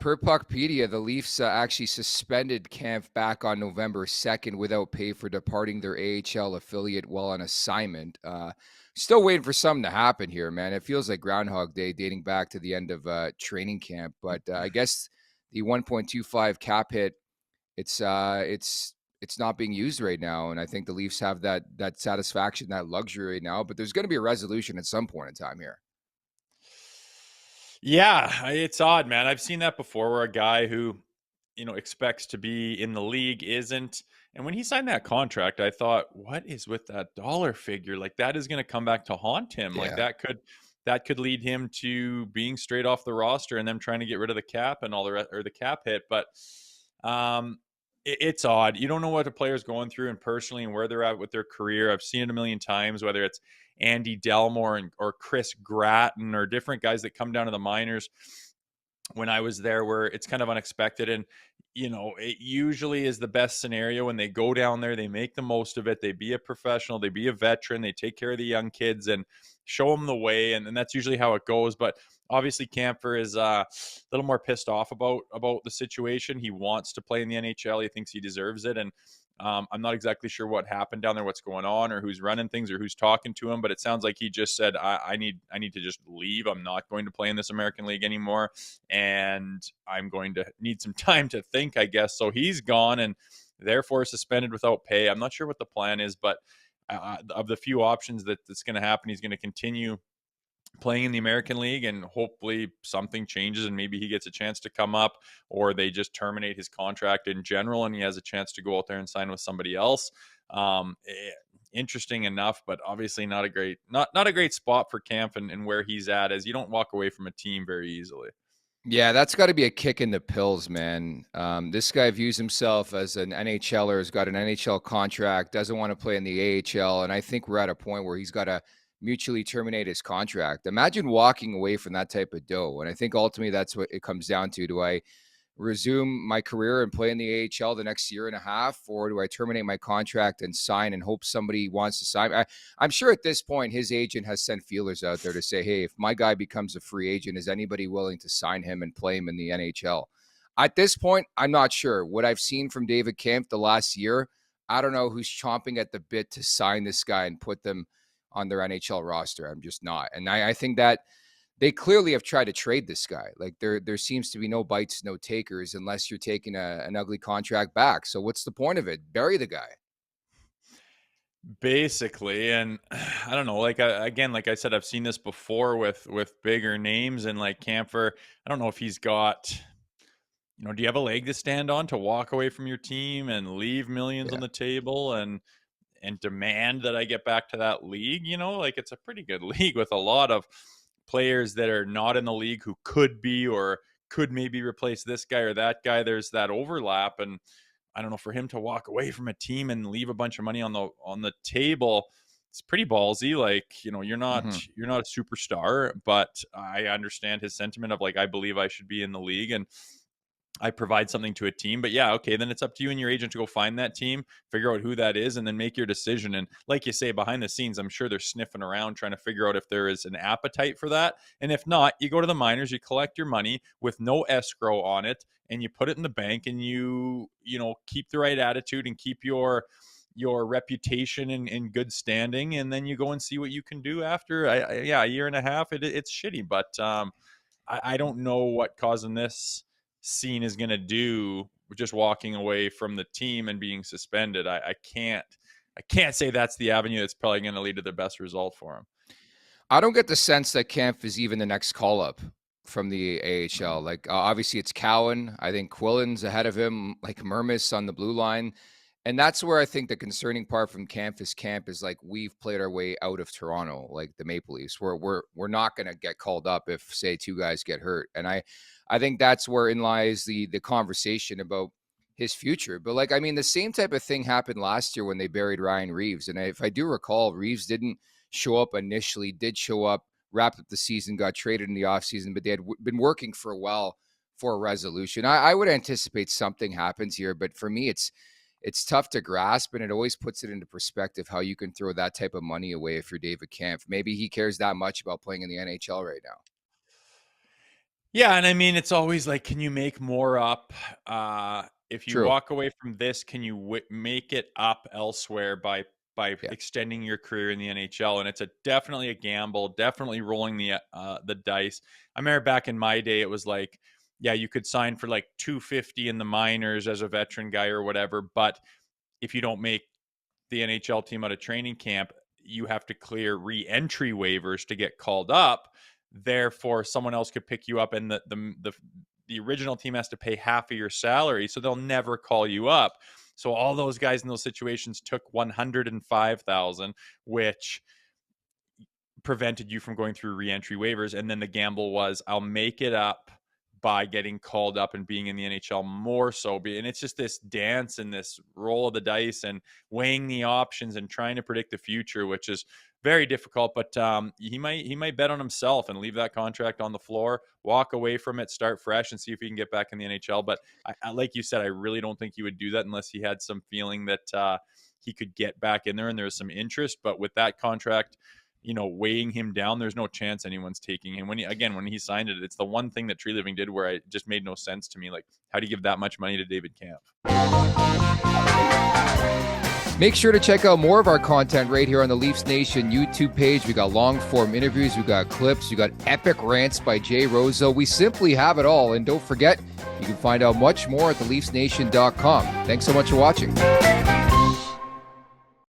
Per Puckpedia, the Leafs actually suspended Kämpf back on November 2nd without pay for departing their AHL affiliate while on assignment. Still waiting for something to happen here, man. It feels like Groundhog Day dating back to the end of training camp. But I guess the 1.25 cap hit, it's not being used right now. And I think the Leafs have that satisfaction, that luxury right now. But there's going to be a resolution at some point in time here. Yeah, it's odd, man. I've seen that before where a guy who, expects to be in the league isn't. And when he signed that contract, I thought, what is with that dollar figure? Like that is going to come back to haunt him. Like Yeah. that could lead him to being straight off the roster and them trying to get rid of the cap and all the rest or the cap hit. But it's odd. You don't know what a player's going through and personally and where they're at with their career. I've seen it a million times, whether it's Andy Delmore or Chris Gratton or different guys that come down to the minors when I was there where it's kind of unexpected. And, it usually is the best scenario when they go down there, they make the most of it. They be a professional, they be a veteran, they take care of the young kids and show them the way. And that's usually how it goes. But obviously Camper is a little more pissed off about the situation. He wants to play in the NHL. He thinks he deserves it. And I'm not exactly sure what happened down there, what's going on, or who's running things, or who's talking to him. But it sounds like he just said, "I need to just leave. I'm not going to play in this American League anymore, and I'm going to need some time to think, I guess." So he's gone, and therefore suspended without pay. I'm not sure what the plan is, but of the few options that's going to happen, he's going to continue playing in the American League and hopefully something changes and maybe he gets a chance to come up or they just terminate his contract in general and he has a chance to go out there and sign with somebody else. Interesting enough, but obviously not a great spot for Kämpf and where he's at, as you don't walk away from a team very easily. Yeah, that's got to be a kick in the pills, man. This guy views himself as an NHLer, has got an NHL contract, doesn't want to play in the AHL, and I think we're at a point where he's got to mutually terminate his contract. Imagine walking away from that type of dough, and I think ultimately that's what it comes down to. Do I resume my career and play in the AHL the next year and a half, or do I terminate my contract and sign and hope somebody wants to sign? I'm sure at this point his agent has sent feelers out there to say, hey, if my guy becomes a free agent, is anybody willing to sign him and play him in the NHL? At this point, I'm not sure. What I've seen from David Kämpf the last year, I don't know who's chomping at the bit to sign this guy and put them on their NHL roster. I'm just not. And I think that they clearly have tried to trade this guy. Like there seems to be no bites, no takers, unless you're taking an ugly contract back. So what's the point of it? Bury the guy. Basically, and I don't know, again, like I said, I've seen this before with bigger names and like Camphor. I don't know if he's got, do you have a leg to stand on to walk away from your team and leave millions on Yeah. the table and demand that I get back to that league? Like it's a pretty good league with a lot of players that are not in the league who could be or could maybe replace this guy or that guy. There's that overlap, and I don't know, for him to walk away from a team and leave a bunch of money on the table, it's pretty ballsy. Like, you're not Mm-hmm. you're not a superstar, but I understand his sentiment of like, I believe I should be in the league and I provide something to a team. But yeah, okay, then it's up to you and your agent to go find that team, figure out who that is, and then make your decision. And like you say, behind the scenes, I'm sure they're sniffing around trying to figure out if there is an appetite for that. And if not, you go to the minors, you collect your money with no escrow on it, and you put it in the bank, and you keep the right attitude and keep your reputation in good standing, and then you go and see what you can do after. Yeah, a year and a half. It's shitty, but I don't know what causing this scene is going to do with just walking away from the team and being suspended. I can't say that's the avenue that's probably going to lead to the best result for him. I don't get the sense that Kämpf is even the next call up from the AHL. Mm. Like obviously it's Cowan. I think Quillen's ahead of him, like Murmis on the blue line. And that's where I think the concerning part from Kämpf is like we've played our way out of Toronto, like the Maple Leafs. We're not going to get called up if say two guys get hurt, and I think that's wherein lies the conversation about his future. But like I mean, the same type of thing happened last year when they buried Ryan Reeves, and if I do recall, Reeves didn't show up initially, did show up, wrapped up the season, got traded in the offseason, but they had been working for a while for a resolution. I would anticipate something happens here, but for me, it's tough to grasp, and it always puts it into perspective how you can throw that type of money away if you're David Kämpf. Maybe he cares that much about playing in the NHL right now. Yeah, and I mean, it's always like, can you make more up? If you True. walk away from this, can you make it up elsewhere by Yeah. extending your career in the NHL? And it's definitely a gamble, definitely rolling the dice. I remember back in my day, it was like, yeah, you could sign for like 250 in the minors as a veteran guy or whatever, but if you don't make the NHL team out of training camp, you have to clear re-entry waivers to get called up. Therefore, someone else could pick you up, and the original team has to pay half of your salary, so they'll never call you up. So all those guys in those situations took 105,000, which prevented you from going through re-entry waivers. And then the gamble was, I'll make it up by getting called up and being in the NHL more so. And it's just this dance and this roll of the dice and weighing the options and trying to predict the future, which is very difficult. But he might bet on himself and leave that contract on the floor, walk away from it, start fresh, and see if he can get back in the NHL. But like you said, I really don't think he would do that unless he had some feeling that he could get back in there and there's some interest. But with that contract, weighing him down, there's no chance anyone's taking him. When he signed it, it's the one thing that Tree Living did where it just made no sense to me. Like, how do you give that much money to David Kämpf? Make sure to check out more of our content right here on the Leafs Nation YouTube page. We got long form interviews, we got clips, we got epic rants by Jay Rosehill. We simply have it all. And don't forget, you can find out much more at theleafsnation.com. Thanks so much for watching.